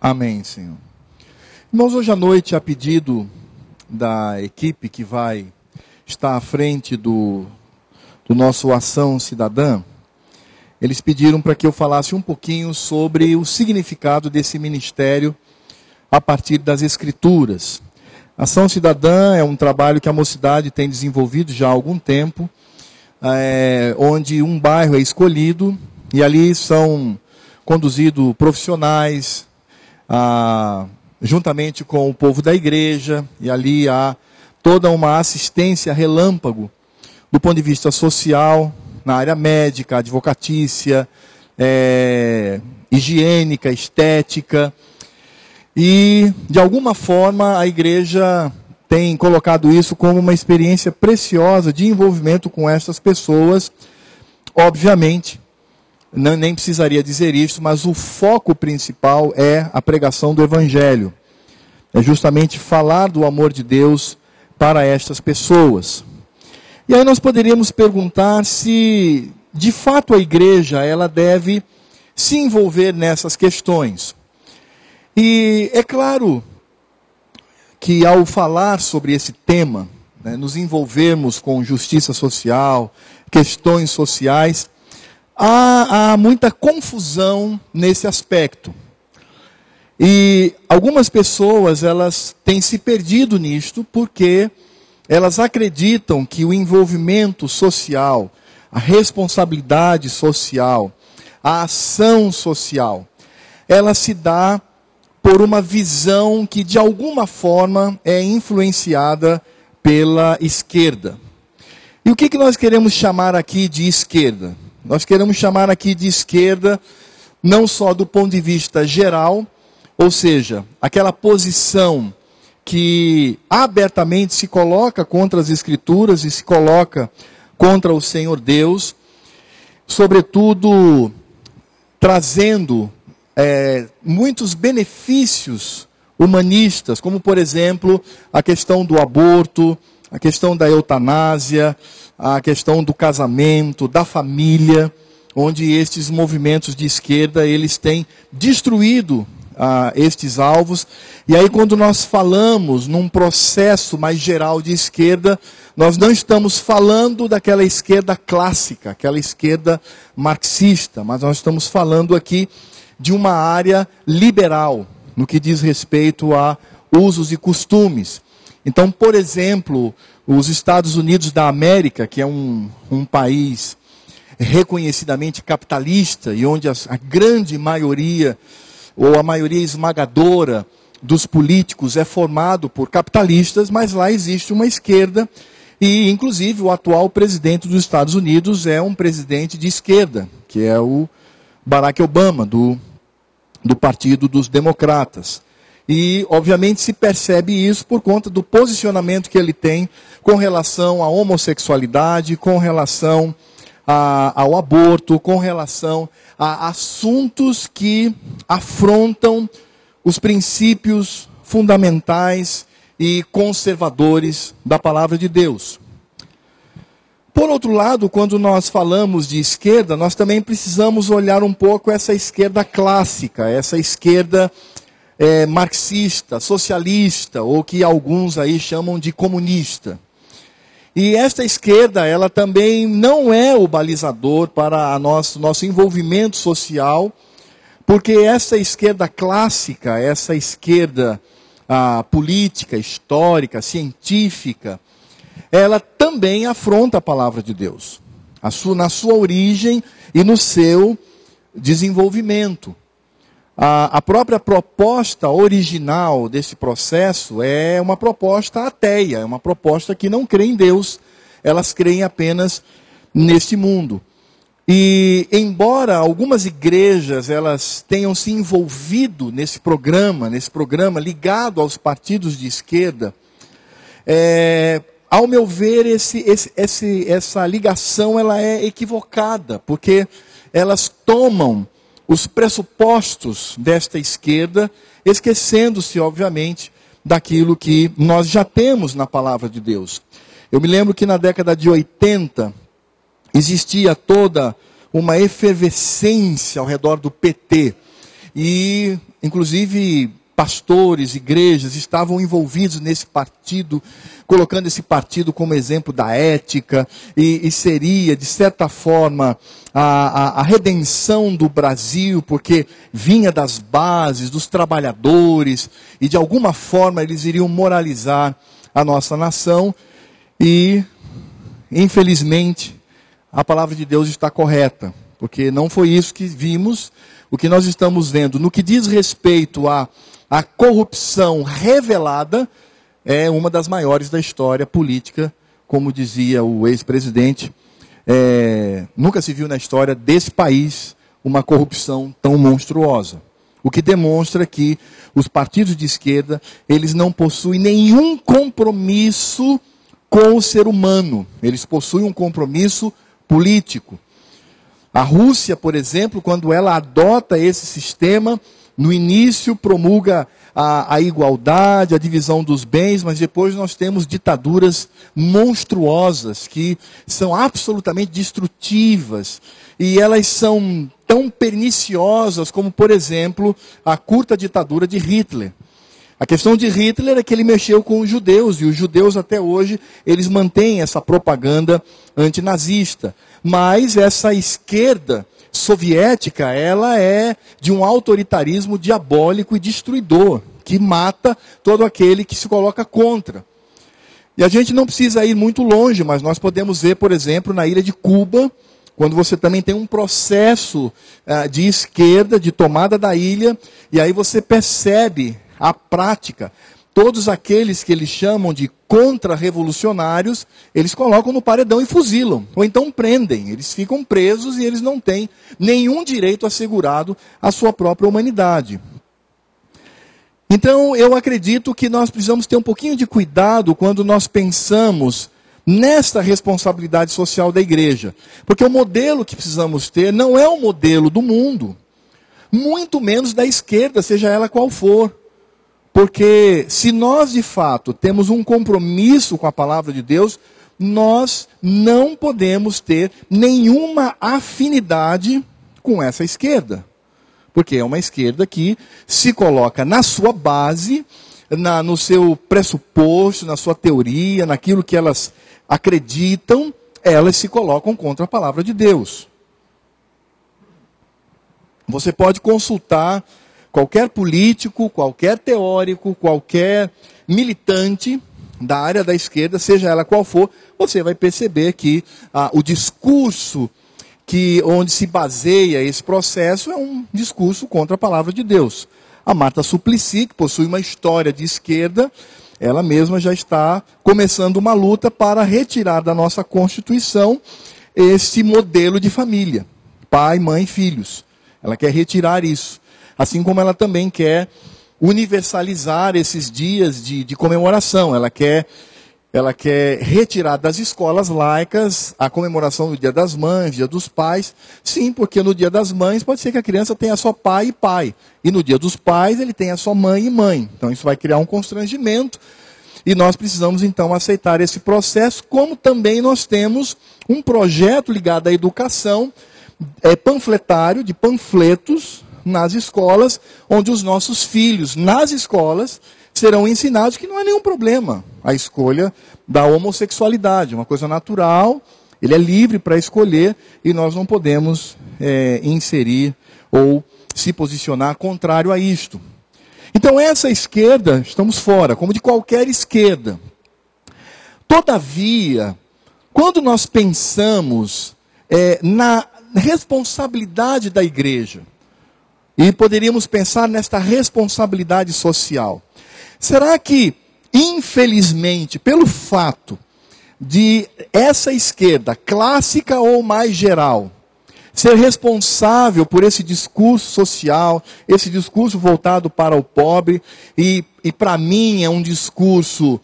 Amém, Senhor. Irmãos, hoje à noite, a pedido da equipe que vai estar à frente do nosso Ação Cidadã, eles pediram para que eu falasse um pouquinho sobre o significado desse ministério a partir das Escrituras. Ação Cidadã é um trabalho que a mocidade tem desenvolvido já há algum tempo, onde um bairro é escolhido e ali são conduzidos profissionais, juntamente com o povo da igreja, e ali há toda uma assistência relâmpago do ponto de vista social, na área médica, advocatícia, higiênica, estética, e de alguma forma a igreja tem colocado isso como uma experiência preciosa de envolvimento com essas pessoas. Obviamente, nem precisaria dizer isso, mas o foco principal é a pregação do Evangelho. É justamente falar do amor de Deus para estas pessoas. E aí nós poderíamos perguntar se, de fato, a igreja ela deve se envolver nessas questões. E é claro que ao falar sobre esse tema, nos envolvermos com justiça social, questões sociais, há muita confusão nesse aspecto. E algumas pessoas, elas têm se perdido nisto porque elas acreditam que o envolvimento social, a responsabilidade social, a ação social, ela se dá por uma visão que de alguma forma é influenciada pela esquerda. E o que nós queremos chamar aqui de esquerda? Nós queremos chamar aqui de esquerda, não só do ponto de vista geral, ou seja, aquela posição que abertamente se coloca contra as Escrituras e se coloca contra o Senhor Deus, sobretudo trazendo muitos benefícios humanistas, como por exemplo a questão do aborto, a questão da eutanásia, a questão do casamento, da família, onde estes movimentos de esquerda, eles têm destruído estes alvos. E aí quando nós falamos num processo mais geral de esquerda, nós não estamos falando daquela esquerda clássica, aquela esquerda marxista, mas nós estamos falando aqui de uma área liberal, no que diz respeito a usos e costumes. Então, por exemplo, os Estados Unidos da América, que é um país reconhecidamente capitalista, e onde a grande maioria, ou a maioria esmagadora dos políticos é formado por capitalistas, mas lá existe uma esquerda, e inclusive o atual presidente dos Estados Unidos é um presidente de esquerda, que é o Barack Obama, do Partido dos Democratas. E, obviamente, se percebe isso por conta do posicionamento que ele tem com relação à homossexualidade, com relação ao aborto, com relação a assuntos que afrontam os princípios fundamentais e conservadores da palavra de Deus. Por outro lado, quando nós falamos de esquerda, nós também precisamos olhar um pouco essa esquerda clássica, essa esquerda marxista, socialista, ou que alguns aí chamam de comunista. E esta esquerda, ela também não é o balizador para nosso envolvimento social, porque essa esquerda clássica, essa esquerda política, histórica, científica, ela também afronta a palavra de Deus, na sua origem e no seu desenvolvimento. A própria proposta original desse processo é uma proposta ateia, é uma proposta que não crê em Deus, elas creem apenas neste mundo. E embora algumas igrejas elas tenham se envolvido nesse programa ligado aos partidos de esquerda, ao meu ver essa ligação ela é equivocada, porque elas tomam os pressupostos desta esquerda, esquecendo-se, obviamente, daquilo que nós já temos na palavra de Deus. Eu me lembro que na década de 80, existia toda uma efervescência ao redor do PT. e, inclusive, pastores, igrejas estavam envolvidos nesse partido, colocando esse partido como exemplo da ética, e seria, de certa forma, a redenção do Brasil, porque vinha das bases, dos trabalhadores, e de alguma forma eles iriam moralizar a nossa nação, e, infelizmente, a palavra de Deus está correta, porque não foi isso que vimos. O que nós estamos vendo no que diz respeito à corrupção revelada é uma das maiores da história política, como dizia o ex-presidente. Nunca se viu na história desse país uma corrupção tão monstruosa. O que demonstra que os partidos de esquerda, eles não possuem nenhum compromisso com o ser humano. Eles possuem um compromisso político. A Rússia, por exemplo, quando ela adota esse sistema, no início promulga a igualdade, a divisão dos bens, mas depois nós temos ditaduras monstruosas que são absolutamente destrutivas. E elas são tão perniciosas como, por exemplo, a curta ditadura de Hitler. A questão de Hitler é que ele mexeu com os judeus, e os judeus até hoje, eles mantêm essa propaganda antinazista. Mas essa esquerda soviética, ela é de um autoritarismo diabólico e destruidor, que mata todo aquele que se coloca contra. E a gente não precisa ir muito longe, mas nós podemos ver, por exemplo, na ilha de Cuba, quando você também tem um processo de esquerda, de tomada da ilha, e aí você percebe a prática. Todos aqueles que eles chamam de contra-revolucionários, eles colocam no paredão e fuzilam, ou então prendem. Eles ficam presos e eles não têm nenhum direito assegurado à sua própria humanidade. Então, eu acredito que nós precisamos ter um pouquinho de cuidado quando nós pensamos nesta responsabilidade social da igreja. Porque o modelo que precisamos ter não é o modelo do mundo, muito menos da esquerda, seja ela qual for. Porque se nós, de fato, temos um compromisso com a palavra de Deus, nós não podemos ter nenhuma afinidade com essa esquerda. Porque é uma esquerda que se coloca na sua base, no seu pressuposto, na sua teoria, naquilo que elas acreditam, elas se colocam contra a palavra de Deus. Você pode consultar qualquer político, qualquer teórico, qualquer militante da área da esquerda, seja ela qual for, você vai perceber que o discurso onde se baseia esse processo é um discurso contra a palavra de Deus. A Marta Suplicy, que possui uma história de esquerda, ela mesma já está começando uma luta para retirar da nossa Constituição esse modelo de família, pai, mãe, filhos. Ela quer retirar isso. Assim como ela também quer universalizar esses dias de comemoração. Ela quer retirar das escolas laicas a comemoração do Dia das Mães, Dia dos Pais. Sim, porque no Dia das Mães pode ser que a criança tenha só pai e pai. E no Dia dos Pais ele tenha só mãe e mãe. Então isso vai criar um constrangimento. E nós precisamos então aceitar esse processo, como também nós temos um projeto ligado à educação, panfletário, de panfletos, nas escolas, onde os nossos filhos, nas escolas, serão ensinados que não há nenhum problema a escolha da homossexualidade, uma coisa natural, ele é livre para escolher, e nós não podemos inserir ou se posicionar contrário a isto. Então essa esquerda, estamos fora, como de qualquer esquerda. Todavia, quando nós pensamos na responsabilidade da igreja, e poderíamos pensar nesta responsabilidade social. Será que, infelizmente, pelo fato de essa esquerda, clássica ou mais geral, ser responsável por esse discurso social, esse discurso voltado para o pobre, e para mim é um discurso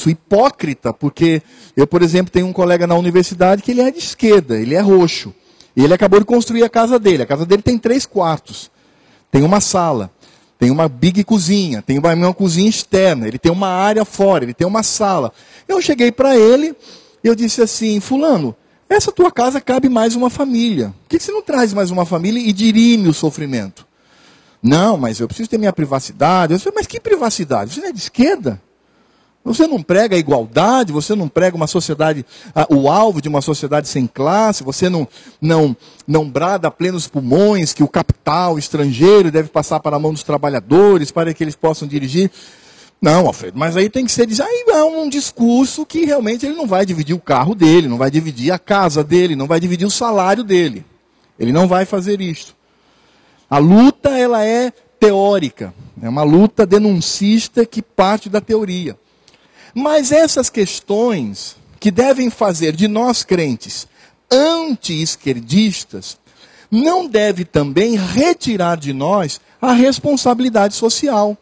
hipócrita, porque eu, por exemplo, tenho um colega na universidade que ele é de esquerda, ele é roxo. E ele acabou de construir a casa dele. A casa dele tem 3 quartos. Tem uma sala. Tem uma big cozinha. Tem uma cozinha externa. Ele tem uma área fora. Ele tem uma sala. Eu cheguei para ele e eu disse assim: fulano, essa tua casa cabe mais uma família. Por que você não traz mais uma família e dirime o sofrimento? Não, mas eu preciso ter minha privacidade. Eu falei, mas que privacidade? Você não é de esquerda? Você não prega a igualdade, você não prega uma sociedade, o alvo de uma sociedade sem classe, você não brada a plenos pulmões que o capital estrangeiro deve passar para a mão dos trabalhadores, para que eles possam dirigir. Não, Alfredo, mas aí tem que ser, aí é um discurso que realmente ele não vai dividir o carro dele, não vai dividir a casa dele, não vai dividir o salário dele. Ele não vai fazer isso. A luta, ela é teórica, é uma luta denuncista que parte da teoria. Mas essas questões que devem fazer de nós crentes anti-esquerdistas, não deve também retirar de nós a responsabilidade social.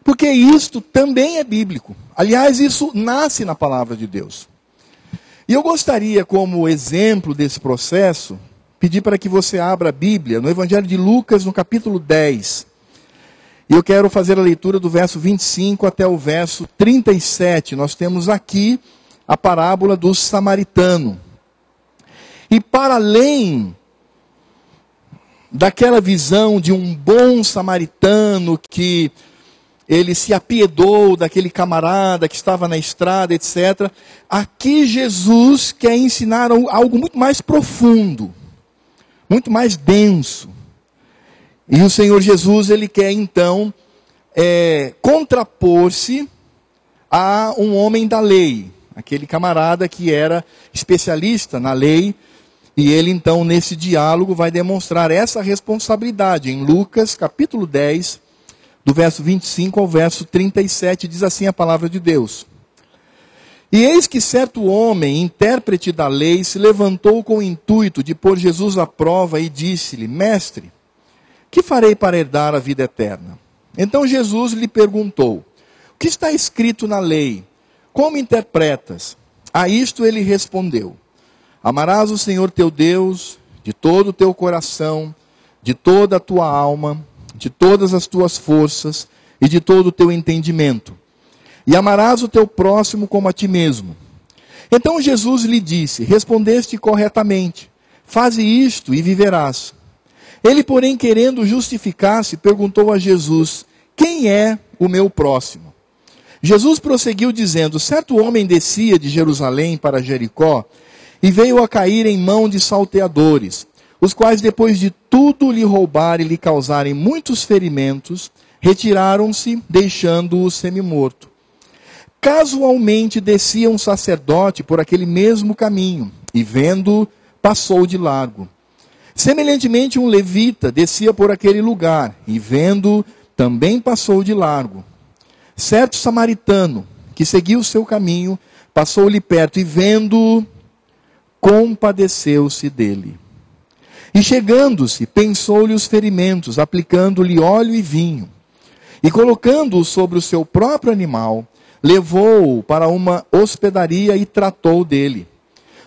Porque isto também é bíblico. Aliás, isso nasce na palavra de Deus. E eu gostaria, como exemplo desse processo, pedir para que você abra a Bíblia no Evangelho de Lucas, no capítulo 10. E eu quero fazer a leitura do verso 25 até o verso 37. Nós temos aqui a parábola do samaritano. E para além daquela visão de um bom samaritano que ele se apiedou daquele camarada que estava na estrada, etc. Aqui Jesus quer ensinar algo muito mais profundo, muito mais denso. E o Senhor Jesus, ele quer então contrapor-se a um homem da lei, aquele camarada que era especialista na lei, e ele então nesse diálogo vai demonstrar essa responsabilidade. Em Lucas capítulo 10, do verso 25 ao verso 37, diz assim a palavra de Deus. E eis que certo homem, intérprete da lei, se levantou com o intuito de pôr Jesus à prova e disse-lhe, Mestre, que farei para herdar a vida eterna? Então Jesus lhe perguntou, o que está escrito na lei? Como interpretas? A isto ele respondeu, amarás o Senhor teu Deus de todo o teu coração, de toda a tua alma, de todas as tuas forças e de todo o teu entendimento. E amarás o teu próximo como a ti mesmo. Então Jesus lhe disse, respondeste corretamente, faze isto e viverás. Ele, porém, querendo justificar-se, perguntou a Jesus, quem é o meu próximo? Jesus prosseguiu dizendo, certo homem descia de Jerusalém para Jericó, e veio a cair em mão de salteadores, os quais depois de tudo lhe roubarem e lhe causarem muitos ferimentos, retiraram-se, deixando-o semi-morto. Casualmente descia um sacerdote por aquele mesmo caminho, e vendo-o, passou de largo. Semelhantemente, um levita descia por aquele lugar, e vendo-o, também passou de largo. Certo samaritano, que seguia o seu caminho, passou-lhe perto, e vendo-o, compadeceu-se dele. E chegando-se, pensou-lhe os ferimentos, aplicando-lhe óleo e vinho. E colocando-o sobre o seu próprio animal, levou-o para uma hospedaria e tratou dele.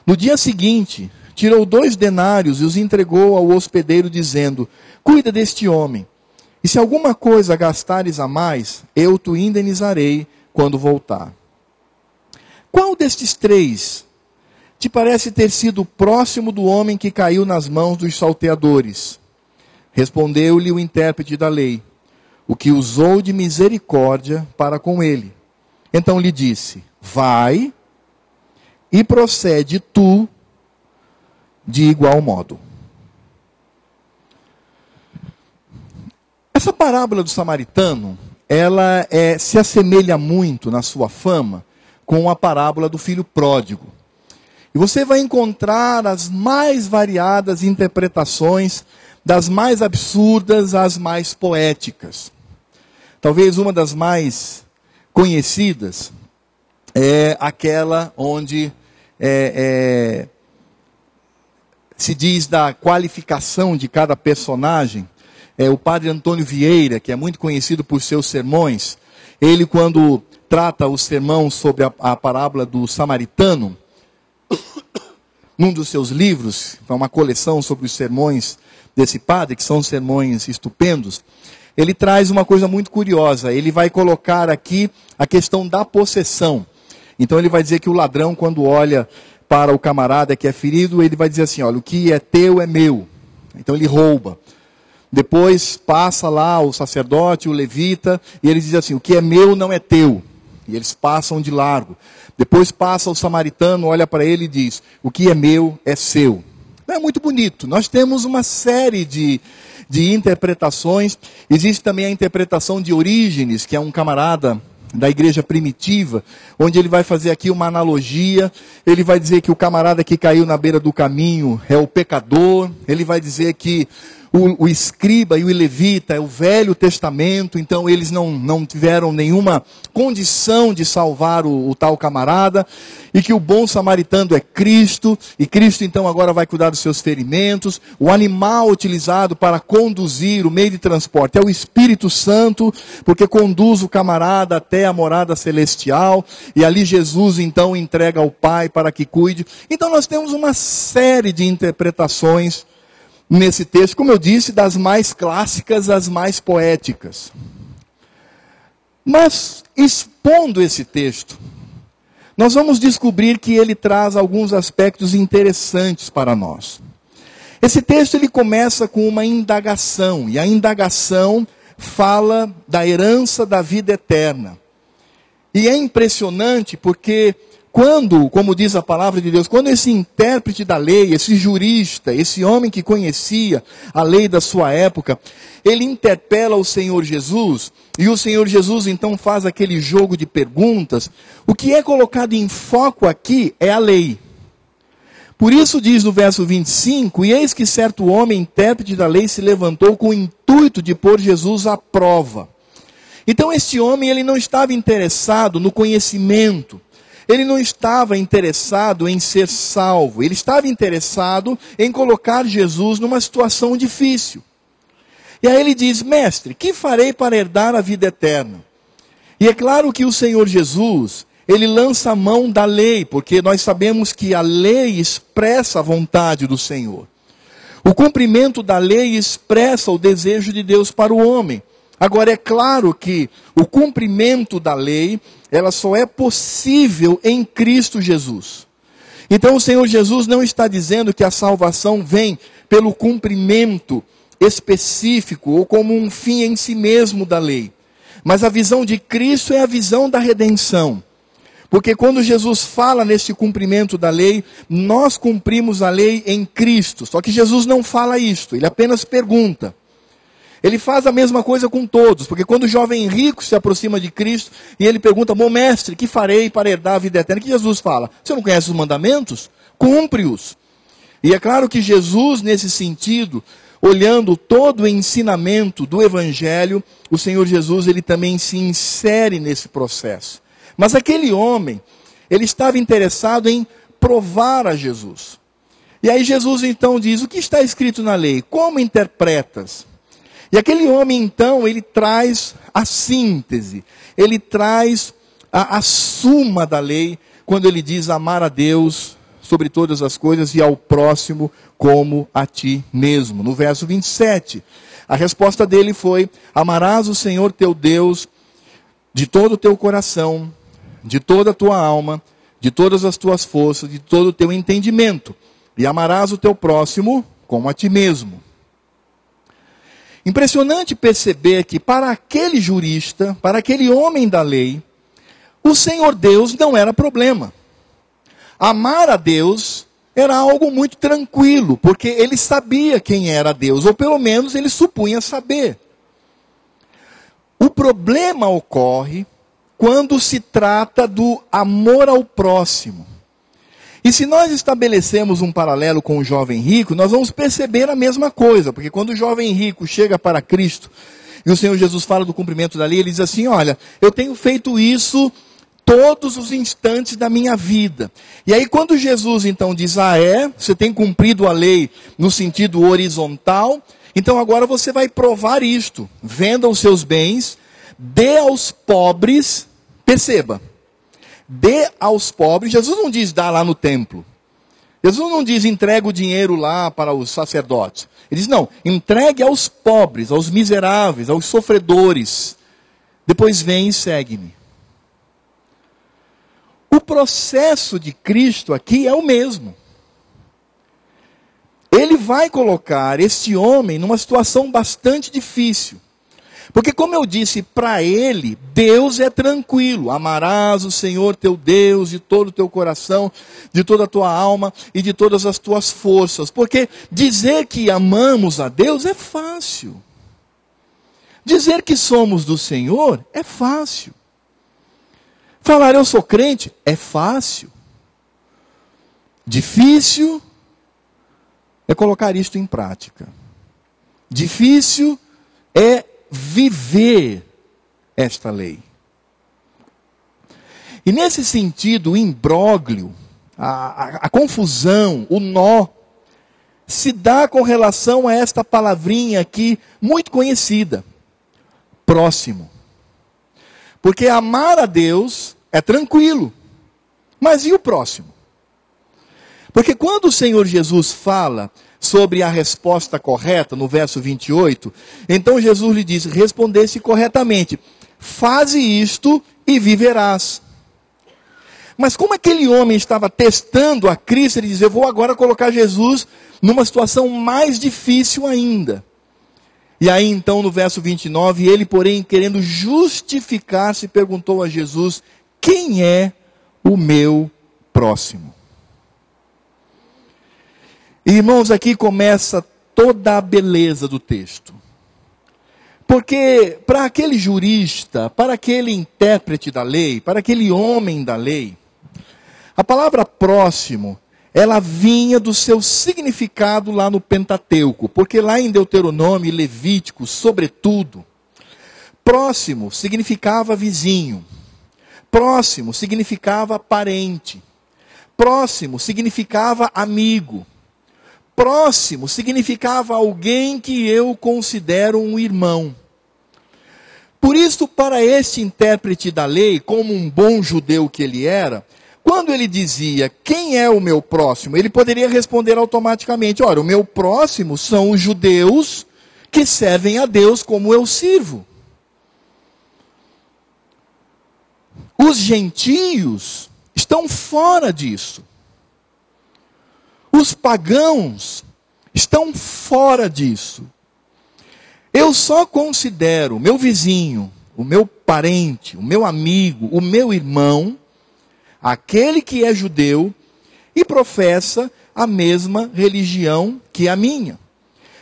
No dia seguinte, tirou 2 denários e os entregou ao hospedeiro, dizendo, cuida deste homem, e se alguma coisa gastares a mais, eu te indenizarei quando voltar. Qual destes 3 te parece ter sido próximo do homem que caiu nas mãos dos salteadores? Respondeu-lhe o intérprete da lei, o que usou de misericórdia para com ele. Então lhe disse, vai e procede tu de igual modo. Essa parábola do samaritano, ela se assemelha muito na sua fama com a parábola do filho pródigo. E você vai encontrar as mais variadas interpretações, das mais absurdas às mais poéticas. Talvez uma das mais conhecidas é aquela onde se diz da qualificação de cada personagem. O padre Antônio Vieira, que é muito conhecido por seus sermões, ele quando trata o sermão sobre a parábola do samaritano, num dos seus livros, é uma coleção sobre os sermões desse padre, que são sermões estupendos, ele traz uma coisa muito curiosa. Ele vai colocar aqui a questão da possessão. Então ele vai dizer que o ladrão, quando olha para o camarada que é ferido, ele vai dizer assim, olha, o que é teu é meu. Então ele rouba. Depois passa lá o sacerdote, o levita, e ele diz assim: o que é meu não é teu. E eles passam de largo. Depois passa o samaritano, olha para ele e diz: o que é meu é seu. É muito bonito. Nós temos uma série de interpretações. Existe também a interpretação de Orígenes, que é um camarada da igreja primitiva, onde ele vai fazer aqui uma analogia. Ele vai dizer que o camarada que caiu na beira do caminho é o pecador. Ele vai dizer que o escriba e o levita é o Velho Testamento, então eles não tiveram nenhuma condição de salvar o tal camarada, e que o bom samaritano é Cristo, e Cristo então agora vai cuidar dos seus ferimentos. O animal utilizado para conduzir o meio de transporte é o Espírito Santo, porque conduz o camarada até a morada celestial, e ali Jesus então entrega ao Pai para que cuide. Então nós temos uma série de interpretações nesse texto, como eu disse, das mais clássicas às mais poéticas. Mas, expondo esse texto, nós vamos descobrir que ele traz alguns aspectos interessantes para nós. Esse texto ele começa com uma indagação, e a indagação fala da herança da vida eterna. E é impressionante porque quando, como diz a palavra de Deus, quando esse intérprete da lei, esse jurista, esse homem que conhecia a lei da sua época, ele interpela o Senhor Jesus, e o Senhor Jesus então faz aquele jogo de perguntas, o que é colocado em foco aqui é a lei. Por isso diz no verso 25, e eis que certo homem, intérprete da lei, se levantou com o intuito de pôr Jesus à prova. Então este homem ele não estava interessado no conhecimento, ele não estava interessado em ser salvo, ele estava interessado em colocar Jesus numa situação difícil. E aí ele diz: mestre, que farei para herdar a vida eterna? E é claro que o Senhor Jesus, ele lança a mão da lei, porque nós sabemos que a lei expressa a vontade do Senhor. O cumprimento da lei expressa o desejo de Deus para o homem. Agora é claro que o cumprimento da lei, ela só é possível em Cristo Jesus. Então o Senhor Jesus não está dizendo que a salvação vem pelo cumprimento específico ou como um fim em si mesmo da lei. Mas a visão de Cristo é a visão da redenção. Porque quando Jesus fala nesse cumprimento da lei, nós cumprimos a lei em Cristo. Só que Jesus não fala isto, ele apenas pergunta. Ele faz a mesma coisa com todos, porque quando o jovem rico se aproxima de Cristo e ele pergunta: bom mestre, que farei para herdar a vida eterna? O que Jesus fala? Você não conhece os mandamentos? Cumpre-os. E é claro que Jesus, nesse sentido, olhando todo o ensinamento do Evangelho, o Senhor Jesus ele também se insere nesse processo. Mas aquele homem, ele estava interessado em provar a Jesus. E aí Jesus então diz: o que está escrito na lei? Como interpretas? E aquele homem, então, ele traz a síntese, ele traz a suma da lei, quando ele diz amar a Deus sobre todas as coisas e ao próximo como a ti mesmo. No verso 27, a resposta dele foi: amarás o Senhor teu Deus de todo o teu coração, de toda a tua alma, de todas as tuas forças, de todo o teu entendimento, e amarás o teu próximo como a ti mesmo. Impressionante perceber que para aquele jurista, para aquele homem da lei, o Senhor Deus não era problema. Amar a Deus era algo muito tranquilo, porque ele sabia quem era Deus, ou pelo menos ele supunha saber. O problema ocorre quando se trata do amor ao próximo. E se nós estabelecemos um paralelo com o jovem rico, nós vamos perceber a mesma coisa, porque quando o jovem rico chega para Cristo, e o Senhor Jesus fala do cumprimento da lei, ele diz assim: olha, eu tenho feito isso todos os instantes da minha vida. E aí quando Jesus então diz: você tem cumprido a lei no sentido horizontal, então agora você vai provar isto, venda os seus bens, dê aos pobres, perceba, dê aos pobres. Jesus não diz dá lá no templo. Jesus não diz entrega o dinheiro lá para os sacerdotes. Ele diz não, entregue aos pobres, aos miseráveis, aos sofredores. Depois vem e segue-me. O processo de Cristo aqui é o mesmo. ele vai colocar este homem numa situação bastante difícil. Porque, como eu disse, para ele, Deus é tranquilo. Amarás o Senhor teu Deus de todo o teu coração, de toda a tua alma e de todas as tuas forças. Porque dizer que amamos a Deus é fácil. Dizer que somos do Senhor é fácil. Falar eu sou crente é fácil. Difícil é colocar isto em prática. Difícil é viver esta lei. E nesse sentido, o imbróglio, a confusão, o nó, se dá com relação a esta palavrinha aqui, muito conhecida, próximo. Porque amar a Deus é tranquilo, mas e o próximo? Porque quando o Senhor Jesus fala sobre a resposta correta, no verso 28, então Jesus lhe diz, respondesse corretamente, faze isto e viverás. Mas como aquele homem estava testando a Cristo, ele diz, eu vou agora colocar Jesus numa situação mais difícil ainda. E aí então no verso 29, ele porém querendo justificar-se, perguntou a Jesus, quem é o meu próximo? Irmãos, aqui começa toda a beleza do texto. Porque para aquele jurista, para aquele intérprete da lei, para aquele homem da lei, a palavra próximo, ela vinha do seu significado lá no Pentateuco. Porque lá em Deuteronômio e Levítico, sobretudo, próximo significava vizinho. Próximo significava parente. Próximo significava amigo. Próximo significava alguém que eu considero um irmão. Por isso, para este intérprete da lei, como um bom judeu que ele era, quando ele dizia, quem é o meu próximo? Ele poderia responder automaticamente, ora, o meu próximo são os judeus que servem a Deus como eu sirvo. Os gentios estão fora disso. Os pagãos estão fora disso. Eu só considero o meu vizinho, o meu parente, o meu amigo, o meu irmão, aquele que é judeu e professa a mesma religião que a minha.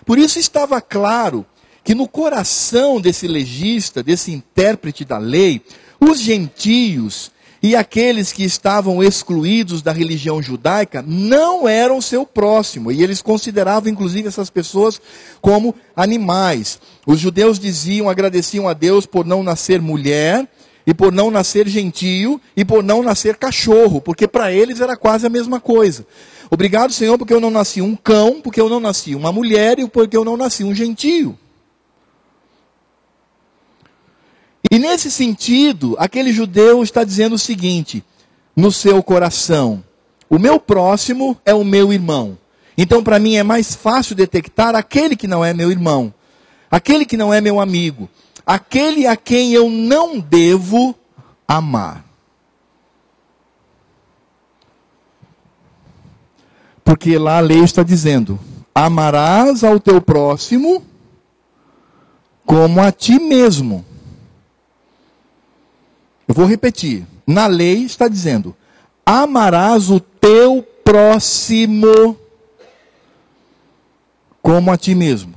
Por isso estava claro que no coração desse legista, desse intérprete da lei, os gentios e aqueles que estavam excluídos da religião judaica não eram seu próximo. E eles consideravam, inclusive, essas pessoas como animais. Os judeus diziam, agradeciam a Deus por não nascer mulher, e por não nascer gentio, e por não nascer cachorro. Porque para eles era quase a mesma coisa. Obrigado, Senhor, porque eu não nasci um cão, porque eu não nasci uma mulher, e porque eu não nasci um gentio. E nesse sentido, aquele judeu está dizendo o seguinte, no seu coração, o meu próximo é o meu irmão. Então para mim é mais fácil detectar aquele que não é meu irmão, aquele que não é meu amigo, aquele a quem eu não devo amar. Porque lá a lei está dizendo, amarás ao teu próximo como a ti mesmo. Eu vou repetir. Na lei está dizendo, amarás o teu próximo como a ti mesmo.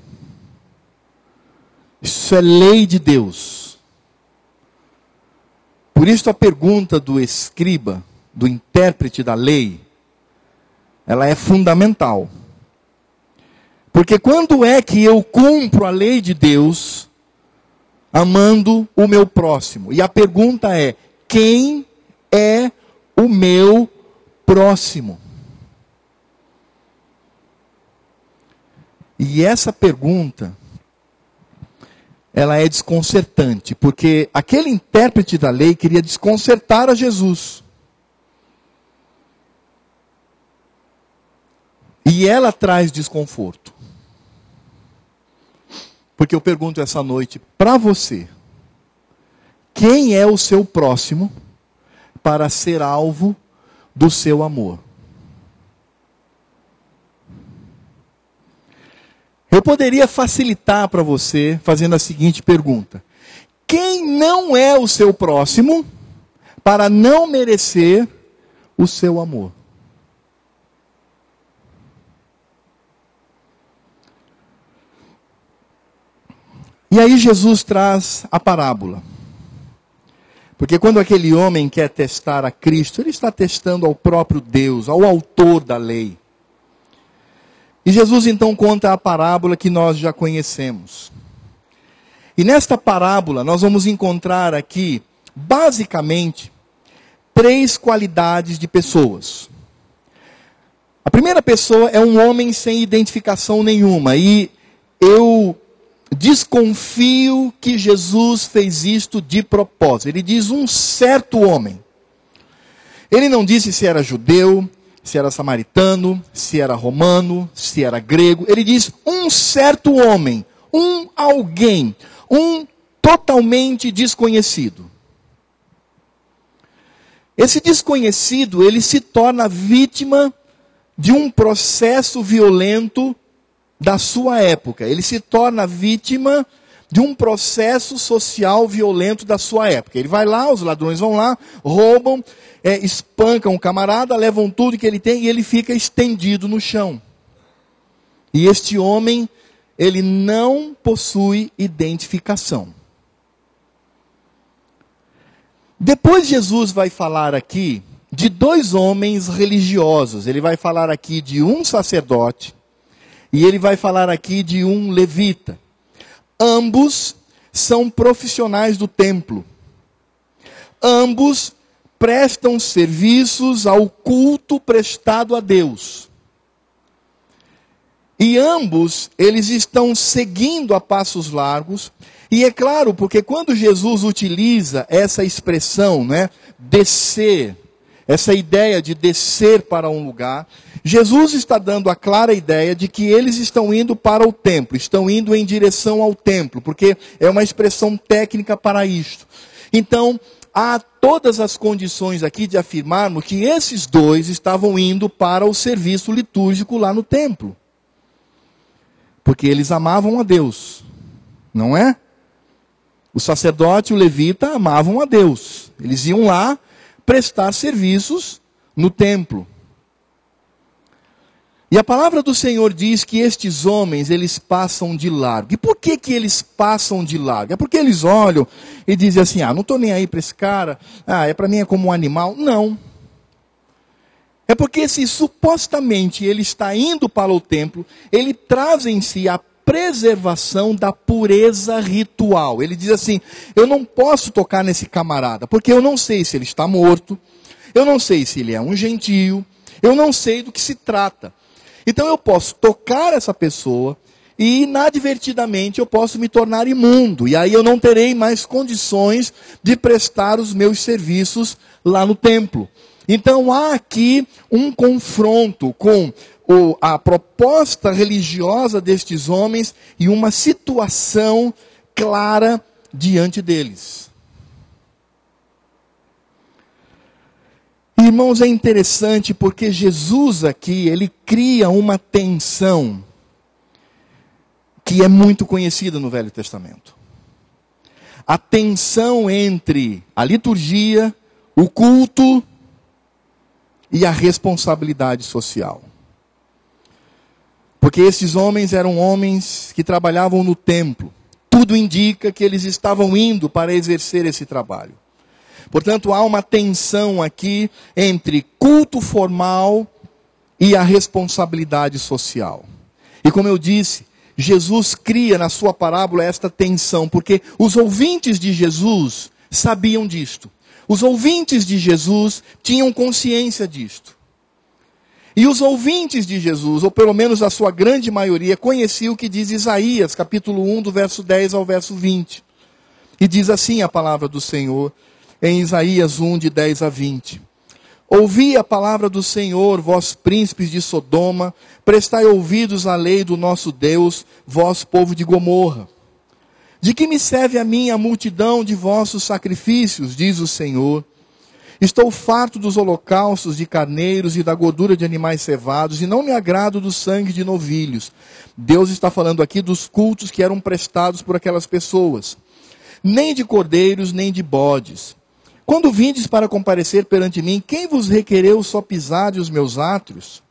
Isso é lei de Deus. Por isso a pergunta do escriba, do intérprete da lei, ela é fundamental. Porque quando é que eu cumpro a lei de Deus amando o meu próximo? E a pergunta é, quem é o meu próximo? E essa pergunta, ela é desconcertante, porque aquele intérprete da lei queria desconcertar a Jesus. E ela traz desconforto. Porque eu pergunto essa noite para você, quem é o seu próximo para ser alvo do seu amor? Eu poderia facilitar para você fazendo a seguinte pergunta: quem não é o seu próximo para não merecer o seu amor? E aí Jesus traz a parábola. Porque quando aquele homem quer testar a Cristo, ele está testando ao próprio Deus, ao autor da lei. E Jesus então conta a parábola que nós já conhecemos. E nesta parábola nós vamos encontrar aqui, basicamente, 3 qualidades de pessoas. A primeira pessoa é um homem sem identificação nenhuma. E eu desconfio que Jesus fez isto de propósito. Ele diz um certo homem. Ele não disse se era judeu, se era samaritano, se era romano, se era grego. Ele diz um certo homem, um alguém, um totalmente desconhecido. Esse desconhecido, ele se torna vítima de um processo violento da sua época. Ele se torna vítima de um processo social violento da sua época. Ele vai lá, os ladrões vão lá, roubam, espancam o camarada, levam tudo que ele tem e ele fica estendido no chão. E este homem, ele não possui identificação. Depois Jesus vai falar aqui de 2 homens religiosos. Ele vai falar aqui de um sacerdote e ele vai falar aqui de um levita. Ambos são profissionais do templo. Ambos prestam serviços ao culto prestado a Deus. E ambos, eles estão seguindo a passos largos. E é claro, porque quando Jesus utiliza essa expressão, né, descer, essa ideia de descer para um lugar, Jesus está dando a clara ideia de que eles estão indo para o templo, estão indo em direção ao templo, porque é uma expressão técnica para isto. Então, há todas as condições aqui de afirmarmos que esses 2 estavam indo para o serviço litúrgico lá no templo. Porque eles amavam a Deus, não é? O sacerdote e o levita amavam a Deus. Eles iam lá prestar serviços no templo. E a palavra do Senhor diz que estes homens, eles passam de largo. E por que que eles passam de largo? É porque eles olham e dizem assim, não estou nem aí para esse cara, para mim é como um animal. Não. É porque se supostamente ele está indo para o templo, ele traz em si a preservação da pureza ritual. Ele diz assim, eu não posso tocar nesse camarada, porque eu não sei se ele está morto, eu não sei se ele é um gentio, eu não sei do que se trata. Então eu posso tocar essa pessoa e inadvertidamente eu posso me tornar imundo. E aí eu não terei mais condições de prestar os meus serviços lá no templo. Então há aqui um confronto com a proposta religiosa destes homens e uma situação clara diante deles. Irmãos, é interessante porque Jesus aqui, ele cria uma tensão que é muito conhecida no Velho Testamento. A tensão entre a liturgia, o culto e a responsabilidade social. Porque esses homens eram homens que trabalhavam no templo. Tudo indica que eles estavam indo para exercer esse trabalho. Portanto, há uma tensão aqui entre culto formal e a responsabilidade social. E como eu disse, Jesus cria na sua parábola esta tensão, porque os ouvintes de Jesus sabiam disto. Os ouvintes de Jesus tinham consciência disto. E os ouvintes de Jesus, ou pelo menos a sua grande maioria, conheciam o que diz Isaías, capítulo 1, do verso 10 ao verso 20. E diz assim a palavra do Senhor, em Isaías 1, de 10 a 20. Ouvi a palavra do Senhor, vós príncipes de Sodoma, prestai ouvidos à lei do nosso Deus, vós povo de Gomorra. De que me serve a mim a multidão de vossos sacrifícios, diz o Senhor, Estou farto dos holocaustos de carneiros e da gordura de animais cevados, e não me agrado do sangue de novilhos. Deus está falando aqui dos cultos que eram prestados por aquelas pessoas. Nem de cordeiros, nem de bodes. Quando vindes para comparecer perante mim, quem vos requereu só pisar os meus átrios?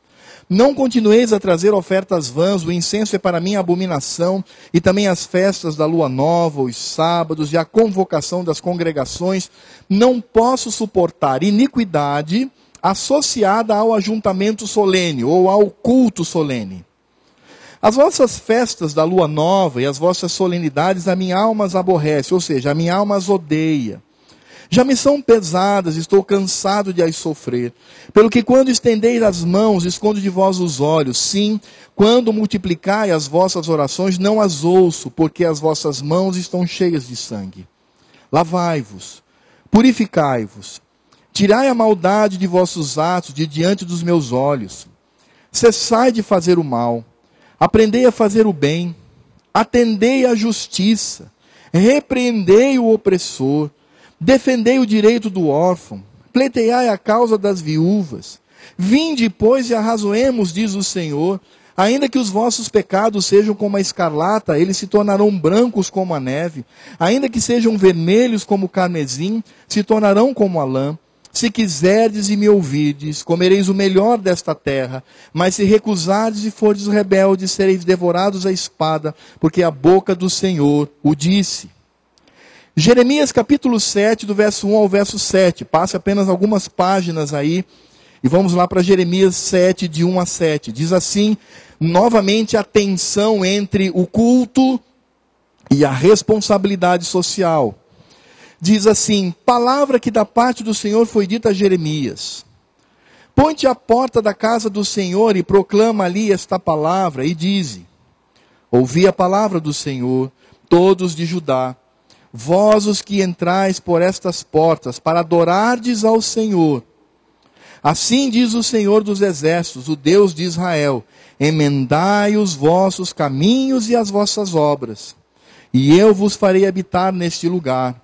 Não continueis a trazer ofertas vãs, o incenso é para mim abominação, e também as festas da lua nova, os sábados e a convocação das congregações. Não posso suportar iniquidade associada ao ajuntamento solene, ou ao culto solene. As vossas festas da lua nova e as vossas solenidades a minha alma as aborrece, ou seja, a minha alma as odeia. Já me são pesadas, estou cansado de as sofrer. Pelo que quando estendeis as mãos, escondo de vós os olhos. Sim, quando multiplicai as vossas orações, não as ouço, porque as vossas mãos estão cheias de sangue. Lavai-vos, purificai-vos, tirai a maldade de vossos atos de diante dos meus olhos. Cessai de fazer o mal, aprendei a fazer o bem, atendei à justiça, repreendei o opressor, defendei o direito do órfão, pleiteai a causa das viúvas. Vinde, pois, e arrazoemos, diz o Senhor. Ainda que os vossos pecados sejam como a escarlata, eles se tornarão brancos como a neve. Ainda que sejam vermelhos como o carmesim, se tornarão como a lã. Se quiserdes e me ouvirdes, comereis o melhor desta terra. Mas se recusardes e fordes rebeldes, sereis devorados à espada, porque a boca do Senhor o disse. Jeremias capítulo 7, do verso 1 ao verso 7. Passe apenas algumas páginas aí. E vamos lá para Jeremias 7, de 1 a 7. Diz assim, novamente a tensão entre o culto e a responsabilidade social. Diz assim, palavra que da parte do Senhor foi dita a Jeremias. Põe-te à porta da casa do Senhor e proclama ali esta palavra e dize, ouvi a palavra do Senhor, todos de Judá. Vós os que entrais por estas portas, para adorardes ao Senhor. Assim diz o Senhor dos Exércitos, o Deus de Israel, emendai os vossos caminhos e as vossas obras, e eu vos farei habitar neste lugar.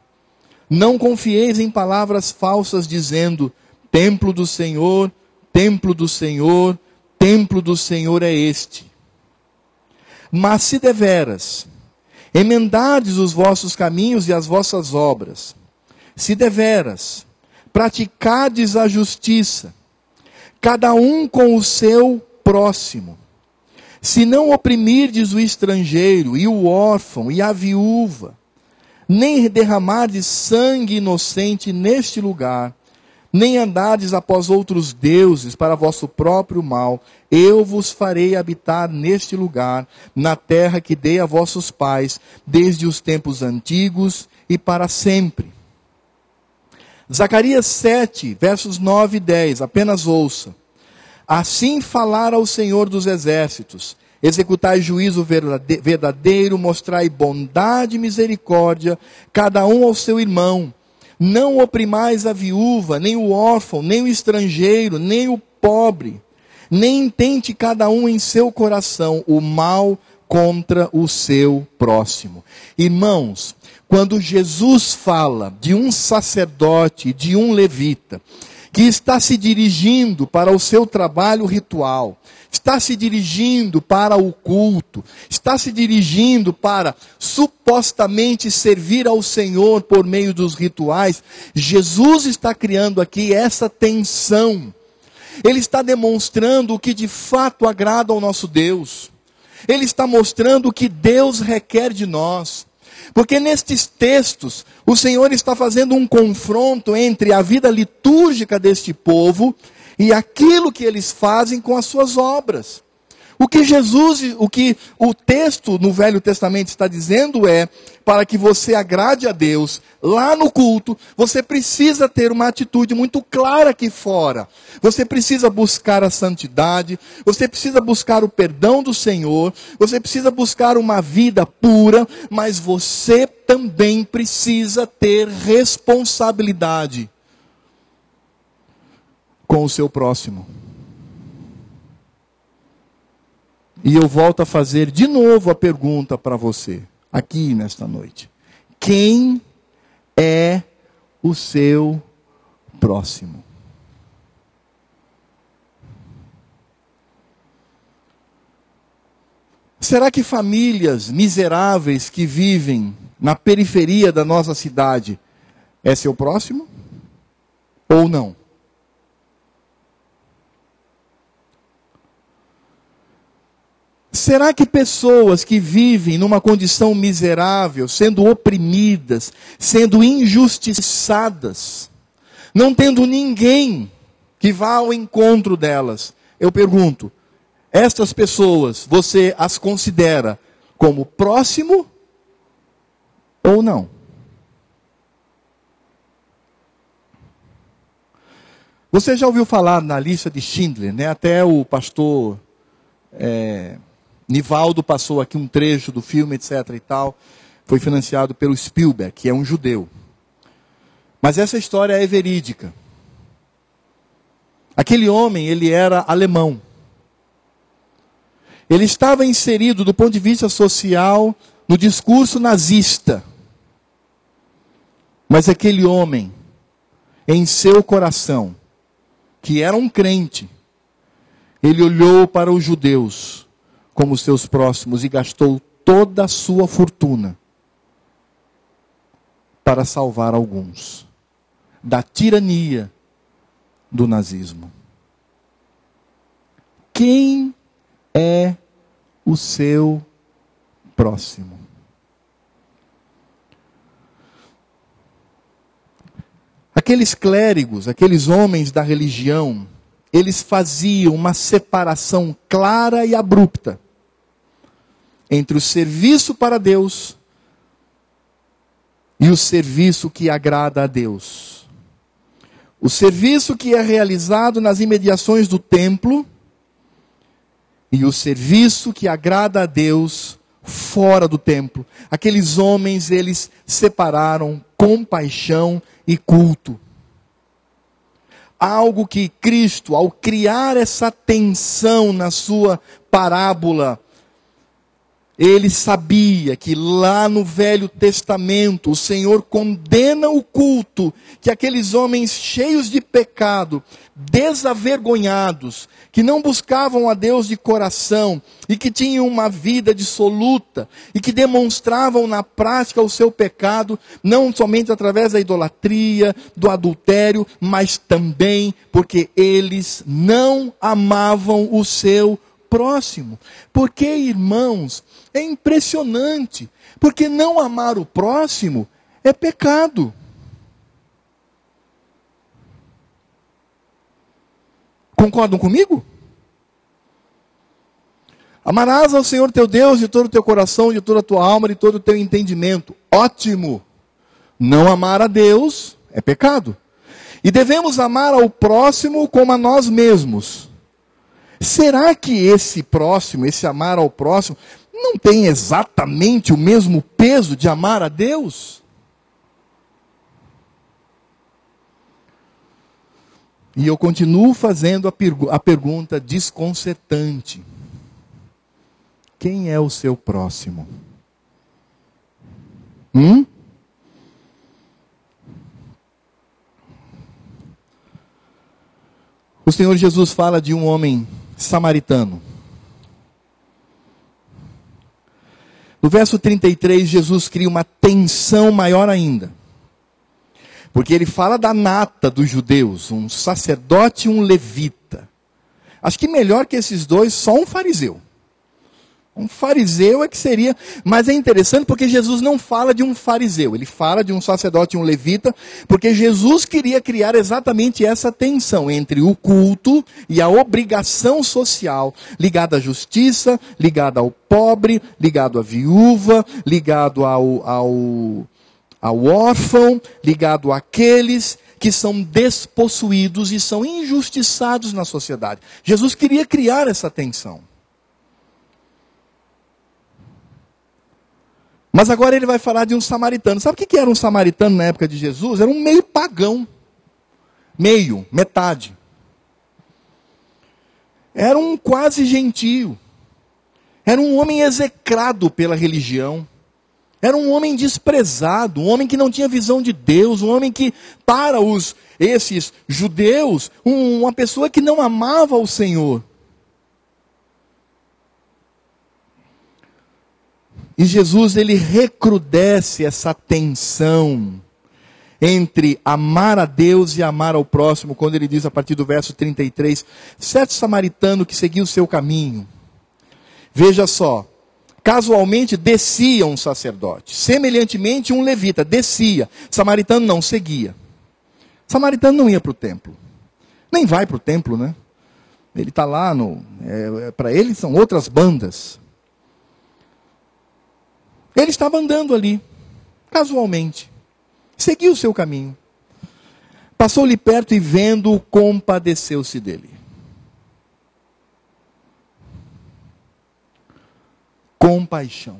Não confieis em palavras falsas, dizendo, templo do Senhor, templo do Senhor, templo do Senhor é este. Mas se deveras emendardes os vossos caminhos e as vossas obras, se deveras praticardes a justiça, cada um com o seu próximo, se não oprimirdes o estrangeiro e o órfão e a viúva, nem derramardes sangue inocente neste lugar, nem andardes após outros deuses para vosso próprio mal, eu vos farei habitar neste lugar, na terra que dei a vossos pais, desde os tempos antigos e para sempre. Zacarias 7, versos 9 e 10, apenas ouça. Assim falara o Senhor dos Exércitos, executai juízo verdadeiro, mostrai bondade e misericórdia, cada um ao seu irmão. Não oprimais a viúva, nem o órfão, nem o estrangeiro, nem o pobre. Nem intente cada um em seu coração o mal contra o seu próximo. Irmãos, quando Jesus fala de um sacerdote, de um levita, que está se dirigindo para o seu trabalho ritual, está se dirigindo para o culto, está se dirigindo para supostamente servir ao Senhor por meio dos rituais, Jesus está criando aqui essa tensão. Ele está demonstrando o que de fato agrada ao nosso Deus. Ele está mostrando o que Deus requer de nós. Porque nestes textos, o Senhor está fazendo um confronto entre a vida litúrgica deste povo e aquilo que eles fazem com as suas obras. O que o texto no Velho Testamento está dizendo é, para que você agrade a Deus, lá no culto, você precisa ter uma atitude muito clara aqui fora. Você precisa buscar a santidade, você precisa buscar o perdão do Senhor, você precisa buscar uma vida pura, mas você também precisa ter responsabilidade com o seu próximo. E eu volto a fazer de novo a pergunta para você, aqui nesta noite. Quem é o seu próximo. Será que famílias miseráveis que vivem na periferia da nossa cidade é seu próximo? Ou não? Será que pessoas que vivem numa condição miserável, sendo oprimidas, sendo injustiçadas, não tendo ninguém que vá ao encontro delas, eu pergunto, estas pessoas, você as considera como próximo ou não? Você já ouviu falar na lista de Schindler, né? Até o pastor Nivaldo passou aqui um trecho do filme, etc. e tal. Foi financiado pelo Spielberg, que é um judeu. Mas essa história é verídica. Aquele homem, ele era alemão. Ele estava inserido, do ponto de vista social, no discurso nazista. Mas aquele homem, em seu coração, que era um crente, ele olhou para os judeus como seus próximos e gastou toda a sua fortuna para salvar alguns da tirania do nazismo. Quem é o seu próximo? Aqueles clérigos, aqueles homens da religião, eles faziam uma separação clara e abrupta entre o serviço para Deus e o serviço que agrada a Deus. O serviço que é realizado nas imediações do templo e o serviço que agrada a Deus fora do templo. Aqueles homens, eles separaram compaixão e culto. Algo que Cristo, ao criar essa tensão na sua parábola, ele sabia que lá no Velho Testamento o Senhor condena o culto que aqueles homens cheios de pecado, desavergonhados, que não buscavam a Deus de coração e que tinham uma vida dissoluta e que demonstravam na prática o seu pecado, não somente através da idolatria, do adultério, mas também porque eles não amavam o seu próximo. Porque, irmãos, é impressionante, porque não amar o próximo é pecado. Concordam comigo? Amarás ao Senhor teu Deus de todo o teu coração, de toda a tua alma, de todo o teu entendimento. Ótimo! Não amar a Deus é pecado. E devemos amar ao próximo como a nós mesmos. Será que esse próximo, esse amar ao próximo, não tem exatamente o mesmo peso de amar a Deus? E eu continuo fazendo a pergunta desconcertante. Quem é o seu próximo? O Senhor Jesus fala de um homem samaritano. No verso 33, Jesus cria uma tensão maior ainda. Porque ele fala da nata dos judeus, um sacerdote e um levita. Acho que melhor que esses dois, só um fariseu. Um fariseu é que seria, mas é interessante porque Jesus não fala de um fariseu, ele fala de um sacerdote e um levita, porque Jesus queria criar exatamente essa tensão entre o culto e a obrigação social, ligada à justiça, ligada ao pobre, ligado à viúva, ligado ao órfão, ligado àqueles que são despossuídos e são injustiçados na sociedade. Jesus queria criar essa tensão. Mas agora ele vai falar de um samaritano. Sabe o que era um samaritano na época de Jesus? Era um meio pagão. Metade. Era um quase gentio. Era um homem execrado pela religião. Era um homem desprezado, um homem que não tinha visão de Deus, um homem que, para esses judeus, uma pessoa que não amava o Senhor. E Jesus, ele recrudesce essa tensão entre amar a Deus e amar ao próximo, quando ele diz a partir do verso 33, certo samaritano que seguia o seu caminho. Veja só, casualmente descia um sacerdote, semelhantemente um levita, descia, samaritano não, seguia. Samaritano não ia para o templo, nem vai para o templo, né? Ele está lá, para ele são outras bandas. Ele estava andando ali, casualmente. Seguiu o seu caminho. Passou-lhe perto e vendo-o, compadeceu-se dele. Compaixão.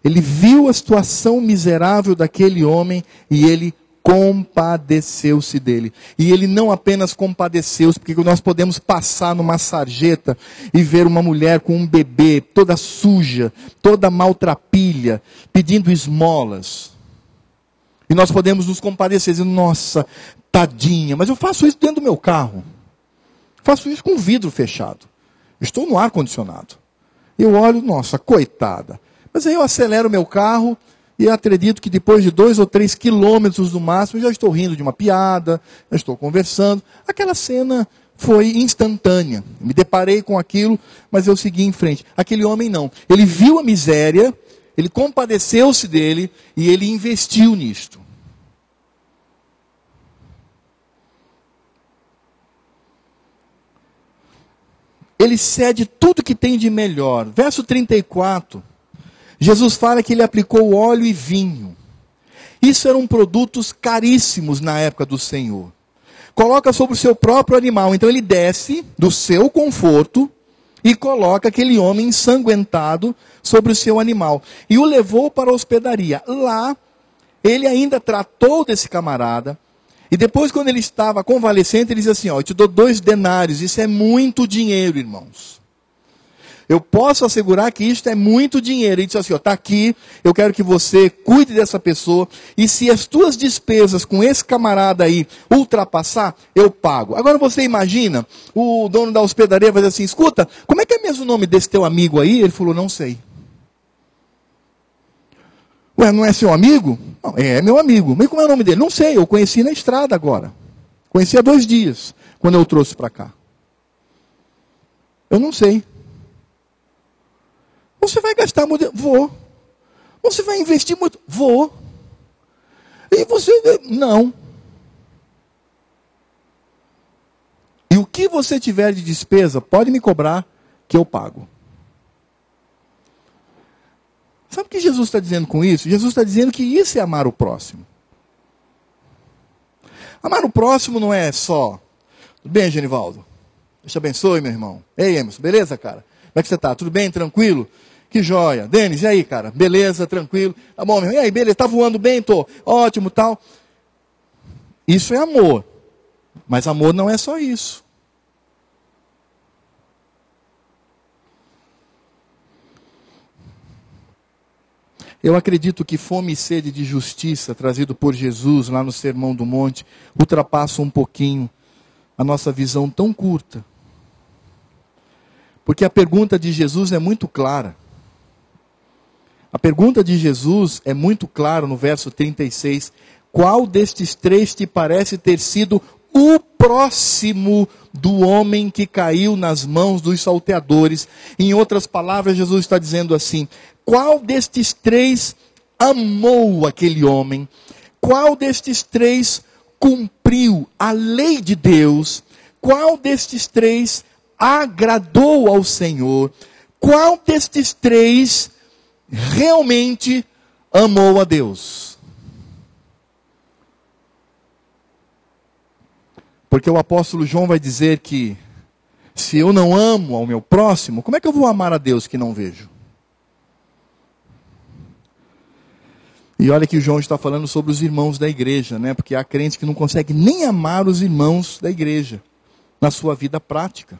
Ele viu a situação miserável daquele homem e ele compadeceu-se dele. E ele não apenas compadeceu-se, porque nós podemos passar numa sarjeta e ver uma mulher com um bebê, toda suja, toda maltrapilha, pedindo esmolas. E nós podemos nos compadecer, dizendo, nossa, tadinha, mas eu faço isso dentro do meu carro. Faço isso com o vidro fechado. Estou no ar-condicionado. Eu olho, nossa, coitada. Mas aí eu acelero o meu carro e acredito que depois de 2 ou 3 quilômetros no máximo, já estou rindo de uma piada, já estou conversando. Aquela cena foi instantânea. Me deparei com aquilo, mas eu segui em frente. Aquele homem não. Ele viu a miséria, ele compadeceu-se dele e ele investiu nisto. Ele cede tudo que tem de melhor. Verso 34, Jesus fala que ele aplicou óleo e vinho. Isso eram produtos caríssimos na época do Senhor. Coloca sobre o seu próprio animal. Então ele desce do seu conforto e coloca aquele homem ensanguentado sobre o seu animal. E o levou para a hospedaria. Lá, ele ainda tratou desse camarada. E depois, quando ele estava convalescente, ele diz assim, eu te dou 2 denários. Isso é muito dinheiro, irmãos. Eu posso assegurar que isto é muito dinheiro. Ele disse assim, está aqui, eu quero que você cuide dessa pessoa. E se as tuas despesas com esse camarada aí ultrapassar, eu pago. Agora você imagina, o dono da hospedaria vai dizer assim, escuta, como é que é mesmo o nome desse teu amigo aí? Ele falou, não sei. Ué, não é seu amigo? Não, é meu amigo. Mas como é o nome dele? Não sei, eu conheci na estrada agora. Conheci há 2 dias, quando eu o trouxe para cá. Eu não sei. Você vai gastar muito? Vou. Você vai investir muito? Vou. E você? Não. E o que você tiver de despesa, pode me cobrar, que eu pago. Sabe o que Jesus está dizendo com isso? Jesus está dizendo que isso é amar o próximo. Amar o próximo não é só... Tudo bem, Genivaldo? Deus te abençoe, meu irmão. Ei, Emerson, beleza, cara? Como é que você está? Tudo bem? Tranquilo? Que joia. Denis, e aí, cara? Beleza, tranquilo? Tá bom, meu irmão? E aí, beleza? Tá voando bem? Tô. Ótimo, tal. Isso é amor. Mas amor não é só isso. Eu acredito que fome e sede de justiça, trazido por Jesus lá no Sermão do Monte, ultrapassa um pouquinho a nossa visão tão curta. Porque a pergunta de Jesus é muito clara. A pergunta de Jesus é muito clara no verso 36. Qual destes 3 te parece ter sido o próximo do homem que caiu nas mãos dos salteadores? Em outras palavras, Jesus está dizendo assim, qual destes 3 amou aquele homem? Qual destes 3 cumpriu a lei de Deus? Qual destes 3 agradou ao Senhor? Qual destes 3 realmente amou a Deus? Porque o apóstolo João vai dizer que se eu não amo ao meu próximo, como é que eu vou amar a Deus que não vejo? E olha que o João está falando sobre os irmãos da igreja, né? Porque há crentes que não conseguem nem amar os irmãos da igreja na sua vida prática.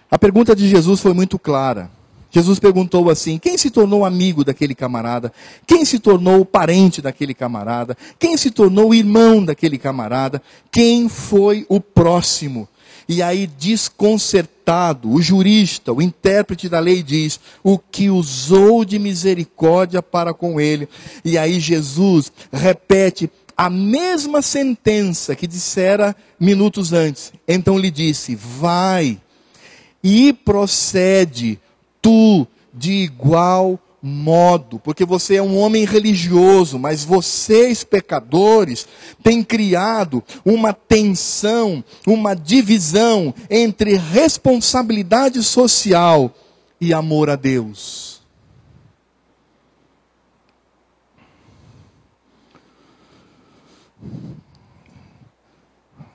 A pergunta de Jesus foi muito clara. Jesus perguntou assim: quem se tornou amigo daquele camarada? Quem se tornou parente daquele camarada? Quem se tornou irmão daquele camarada? Quem foi o próximo? E aí, desconcertado, o jurista, o intérprete da lei diz: o que usou de misericórdia para com ele. E aí Jesus repete a mesma sentença que dissera minutos antes. Então lhe disse: vai e procede tu de igual modo, porque você é um homem religioso, mas vocês, pecadores, têm criado uma tensão, uma divisão entre responsabilidade social e amor a Deus.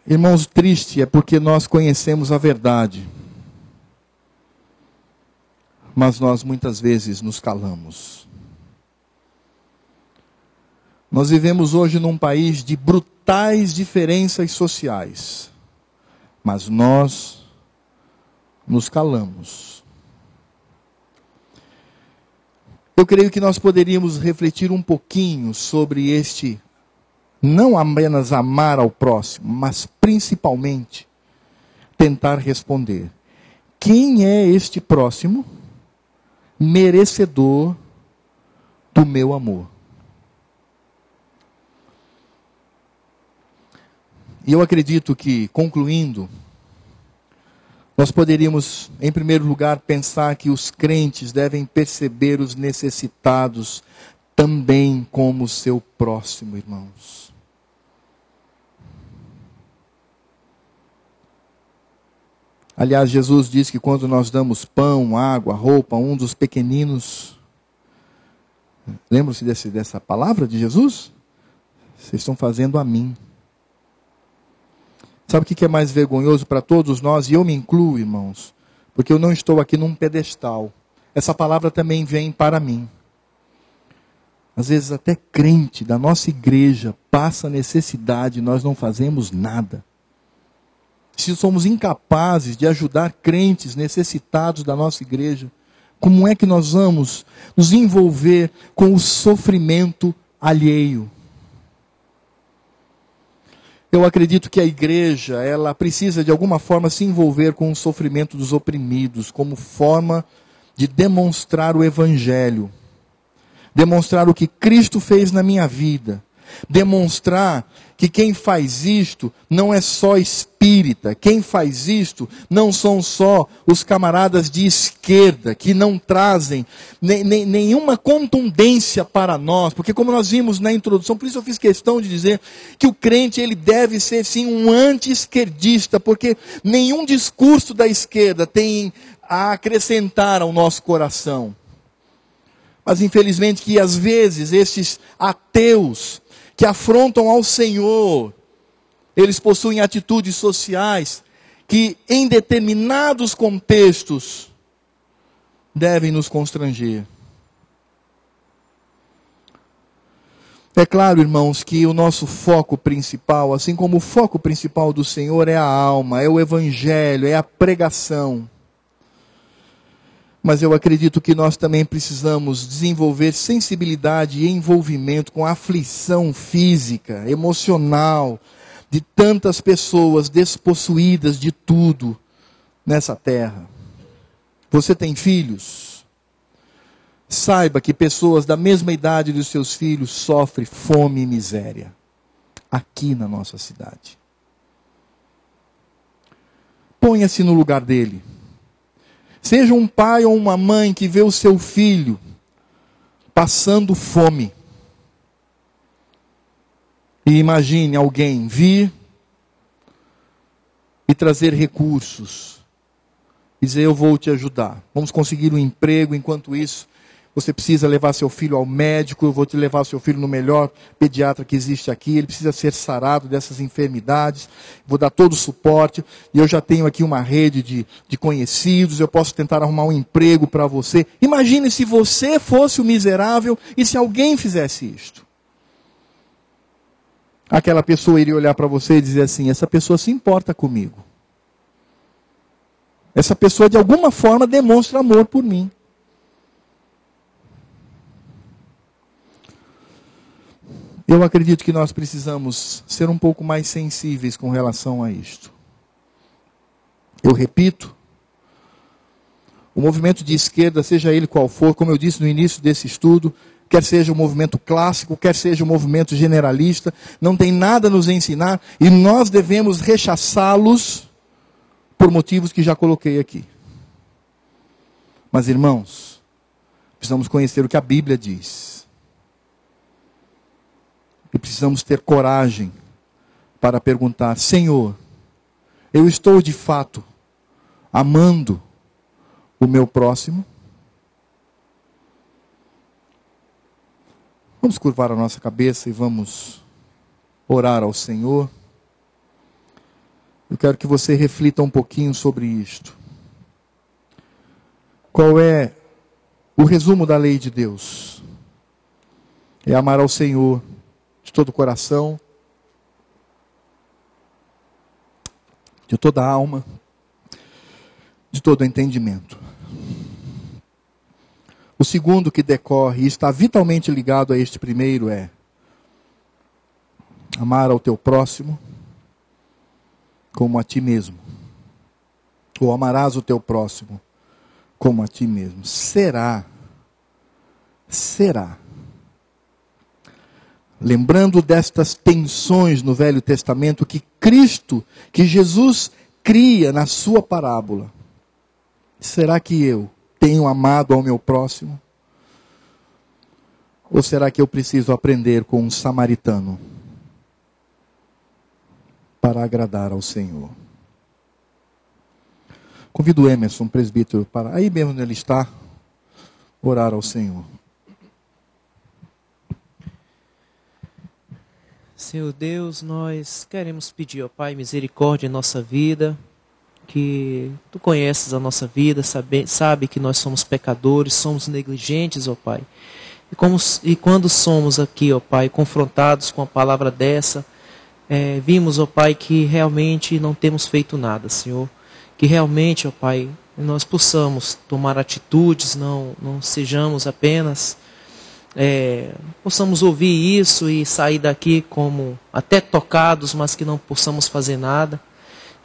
Irmãos, triste é porque nós conhecemos a verdade, mas nós muitas vezes nos calamos. Nós vivemos hoje num país de brutais diferenças sociais, mas nós nos calamos. Eu creio que nós poderíamos refletir um pouquinho sobre este, não apenas amar ao próximo, mas principalmente tentar responder: quem é este próximo merecedor do meu amor? E eu acredito que, concluindo, nós poderíamos, em primeiro lugar, pensar que os crentes devem perceber os necessitados também como seu próximo, irmãos. Aliás, Jesus diz que quando nós damos pão, água, roupa a um dos pequeninos, lembram-se dessa palavra de Jesus? Vocês estão fazendo a mim. Sabe o que é mais vergonhoso para todos nós? E eu me incluo, irmãos, porque eu não estou aqui num pedestal. Essa palavra também vem para mim. Às vezes até crente da nossa igreja passa necessidade e nós não fazemos nada. Se somos incapazes de ajudar crentes necessitados da nossa igreja, como é que nós vamos nos envolver com o sofrimento alheio? Eu acredito que a igreja, ela precisa de alguma forma se envolver com o sofrimento dos oprimidos, como forma de demonstrar o evangelho, demonstrar o que Cristo fez na minha vida, demonstrar que quem faz isto não é só espírita, quem faz isto não são só os camaradas de esquerda, que não trazem nenhuma contundência para nós, porque como nós vimos na introdução, por isso eu fiz questão de dizer que o crente ele deve ser sim um anti-esquerdista, porque nenhum discurso da esquerda tem a acrescentar ao nosso coração. Mas infelizmente que às vezes esses ateus que afrontam ao Senhor, eles possuem atitudes sociais que em determinados contextos devem nos constranger. É claro, irmãos, que o nosso foco principal, assim como o foco principal do Senhor é a alma, é o evangelho, é a pregação. Mas eu acredito que nós também precisamos desenvolver sensibilidade e envolvimento com a aflição física, emocional, de tantas pessoas despossuídas de tudo nessa terra. Você tem filhos? Saiba que pessoas da mesma idade dos seus filhos sofrem fome e miséria, aqui na nossa cidade. Ponha-se no lugar dele. Seja um pai ou uma mãe que vê o seu filho passando fome. E imagine alguém vir e trazer recursos. E dizer: eu vou te ajudar. Vamos conseguir um emprego. Enquanto isso, você precisa levar seu filho ao médico. Eu vou te levar seu filho no melhor pediatra que existe aqui. Ele precisa ser sarado dessas enfermidades. Vou dar todo o suporte. E eu já tenho aqui uma rede de conhecidos. Eu posso tentar arrumar um emprego para você. Imagine se você fosse o miserável e se alguém fizesse isto. Aquela pessoa iria olhar para você e dizer assim: essa pessoa se importa comigo. Essa pessoa de alguma forma demonstra amor por mim. Eu acredito que nós precisamos ser um pouco mais sensíveis com relação a isto. Eu repito, o movimento de esquerda, seja ele qual for, como eu disse no início desse estudo, quer seja o movimento clássico, quer seja o movimento generalista, não tem nada a nos ensinar e nós devemos rechaçá-los por motivos que já coloquei aqui. Mas, irmãos, precisamos conhecer o que a Bíblia diz. E precisamos ter coragem para perguntar: Senhor, eu estou de fato amando o meu próximo? Vamos curvar a nossa cabeça e vamos orar ao Senhor. Eu quero que você reflita um pouquinho sobre isto. Qual é o resumo da lei de Deus? É amar ao Senhor de todo o coração, de toda a alma, de todo o entendimento. O segundo que decorre e está vitalmente ligado a este primeiro é amar ao teu próximo como a ti mesmo. Ou amarás o teu próximo como a ti mesmo. Será, lembrando destas tensões no Velho Testamento que Jesus cria na sua parábola, será que eu tenho amado ao meu próximo? Ou será que eu preciso aprender com um samaritano para agradar ao Senhor? Convido o Emerson, presbítero, para, aí mesmo onde ele está, orar ao Senhor. Senhor Deus, nós queremos pedir, ó Pai, misericórdia em nossa vida, que Tu conheces a nossa vida, sabe que nós somos pecadores, somos negligentes, ó Pai. E quando somos aqui, ó Pai, confrontados com a palavra dessa, vimos, ó Pai, que realmente não temos feito nada, Senhor. Que realmente, ó Pai, nós possamos tomar atitudes, não sejamos apenas... possamos ouvir isso e sair daqui como até tocados, mas que não possamos fazer nada,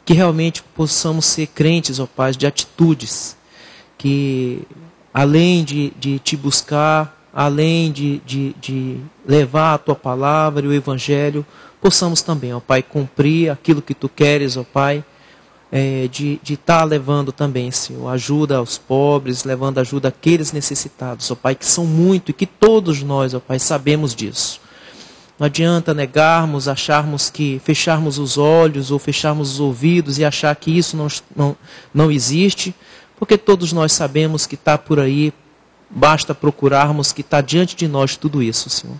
que realmente possamos ser crentes, ó Pai, de atitudes, que além de Te buscar, além de levar a Tua palavra e o Evangelho, possamos também, ó Pai, cumprir aquilo que Tu queres, ó Pai, de estar levando também, Senhor, ajuda aos pobres, levando ajuda àqueles necessitados, ó Pai, que são muito e que todos nós, ó Pai, sabemos disso. Não adianta negarmos, acharmos que fecharmos os olhos ou fecharmos os ouvidos e achar que isso não existe, porque todos nós sabemos que está por aí, basta procurarmos que está diante de nós tudo isso, Senhor.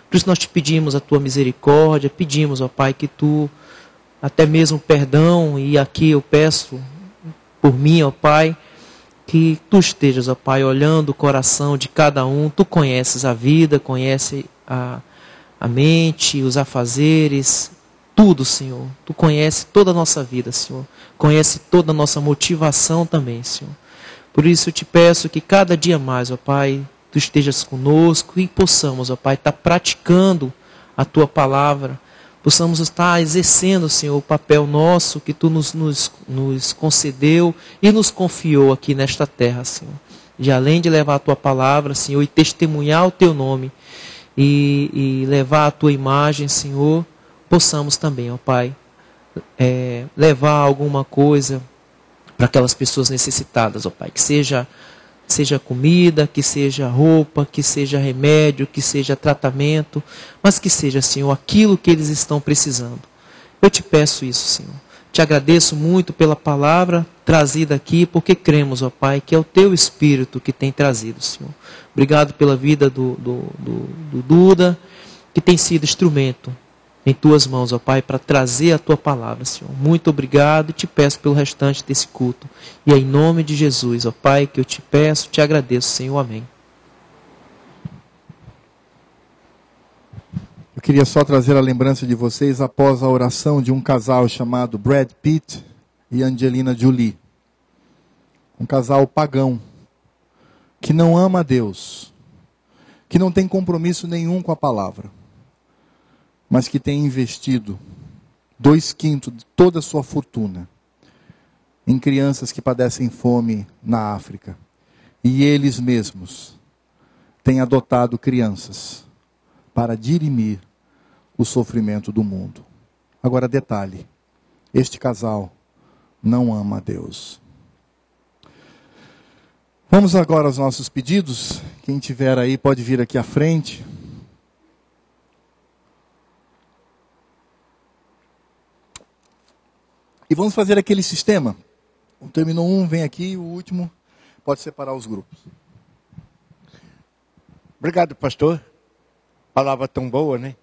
Por isso nós Te pedimos a Tua misericórdia, pedimos, ó Pai, que Tu até mesmo perdão, e aqui eu peço por mim, ó Pai, que Tu estejas, ó Pai, olhando o coração de cada um. Tu conheces a vida, conhece a mente, os afazeres, tudo, Senhor. Tu conheces toda a nossa vida, Senhor. Conhece toda a nossa motivação também, Senhor. Por isso eu Te peço que cada dia mais, ó Pai, Tu estejas conosco e possamos, ó Pai, estar praticando a Tua palavra, possamos estar exercendo, Senhor, o papel nosso que Tu nos concedeu e nos confiou aqui nesta terra, Senhor. De além de levar a Tua palavra, Senhor, e testemunhar o Teu nome e levar a Tua imagem, Senhor, possamos também, ó Pai, levar alguma coisa para aquelas pessoas necessitadas, ó Pai, que seja comida, que seja roupa, que seja remédio, que seja tratamento, mas que seja, Senhor, aquilo que eles estão precisando. Eu Te peço isso, Senhor. Te agradeço muito pela palavra trazida aqui, porque cremos, ó Pai, que é o Teu Espírito que tem trazido, Senhor. Obrigado pela vida do Duda, que tem sido instrumento em Tuas mãos, ó Pai, para trazer a Tua palavra, Senhor. Muito obrigado e Te peço pelo restante desse culto. E é em nome de Jesus, ó Pai, que eu Te peço, Te agradeço, Senhor. Amém. Eu queria só trazer a lembrança de vocês após a oração de um casal chamado Brad Pitt e Angelina Jolie. Um casal pagão, que não ama a Deus, que não tem compromisso nenhum com a palavra. mas que tem investido 2/5 de toda a sua fortuna em crianças que padecem fome na África. E eles mesmos têm adotado crianças para dirimir o sofrimento do mundo. Agora, detalhe: este casal não ama a Deus. Vamos agora aos nossos pedidos. Quem tiver aí pode vir aqui à frente. E vamos fazer aquele sistema. Terminou um, vem aqui, o último pode separar os grupos. Obrigado, pastor. Palavra tão boa, né?